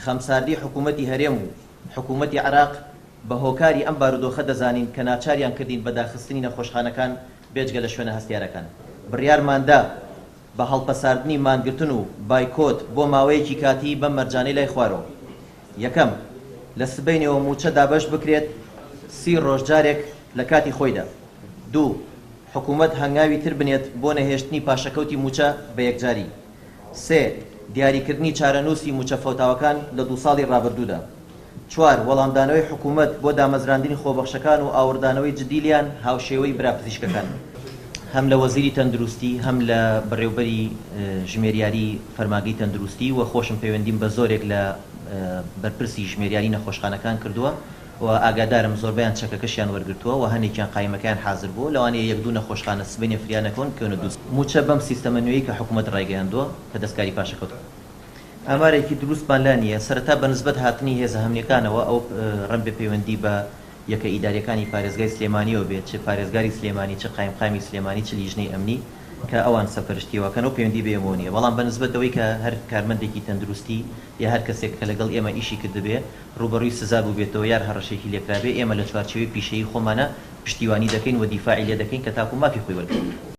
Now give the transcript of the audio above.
خەمساردی حکوومەتی هەرێم و حکوومەتی عراق بە هۆکاری ئەم بارودۆخە دەزانین کە ناچاریان کردین بە داخستنی نەخۆشخانەکان بێجگە لە شوێنە هەستیارەکان. بڕیارماندا بە هەڵپەساردنی مانگرتن و بایکۆت بۆ ماوەیەکی کاتی بەم مەرجانەی لای خوارەوە. یەکەم، لە سبەینەوە موچە دابەش بکرێت 30 ڕۆژجارێک لە کاتی خۆیدا. دوو، حکوومەت هەنگاوی تر بنێت بۆ نەهێشتنی پاشەکەوتی موچە بە یەکجاری. سێ، دیاریکردنی چارەنووسی موچە فەوتاوەکان لە 2 ساڵی ڕابردوودا. 4، وەڵامدانەوەی حکوومەت بۆ دامەزراندنی خۆبەخشەکان و ئاوردانەوەی جدیلیان هاوشێوەی براپزیشکەکان. هەم لە وەزیری تەندروستی هەم لە بەڕێوبەری ژمێریاری فەرماگەی تەندروستی و خۆشم پەیوەندیم بە زۆرێک لە بەرپرسی ژمێریاری نەخۆشخانەکان کردووە و ئاگادارم زۆربیان چەکەکەشیان وەرگرتووە و هەندێکیان قایمەکان حاضر بوو لەوانەیە 1-2 نەخۆشخانە سبەینێ فریانەکەون کەونە دووست موچە بەم سیستەمە نوێی کە حکوومەت ڕایگەیاندووە کە دەستکاری پاشەکەوت. ئامارێکی دروستمان لا نییە. سەرەتا بەنسبەت هاتنی هێزە هەمنیەکانەوە ئەو ڕەم بە پەیوەندی بە یەکە ئیداریەکانی پارێزگای سلێمانیەوە بێت، چ پارێزگاری سلێمانی، چ قایمقامی سلێمانی، چ لیژنەی ئەمنی کە ئەوان سەپەرشتیەوەکەن و پەیوەندی بێمەوە نیە. بەڵام بەنسبەت ئەوەی کە هەر کارمەندێکی تەندروستی یا هەر کەسێک کە لەگەڵ ئێمە ئیشی کردبێ ڕوبەڕووی سزا بوو بێتەوە یار هەڕەشێکی لێکرابێ، ئێمە لە چوارچێوەی پیشەیی خۆمانە پشتیوانی دەکەین و دیفاعی لێ دەکەین کە تاکو مافی خۆی وەرگرت.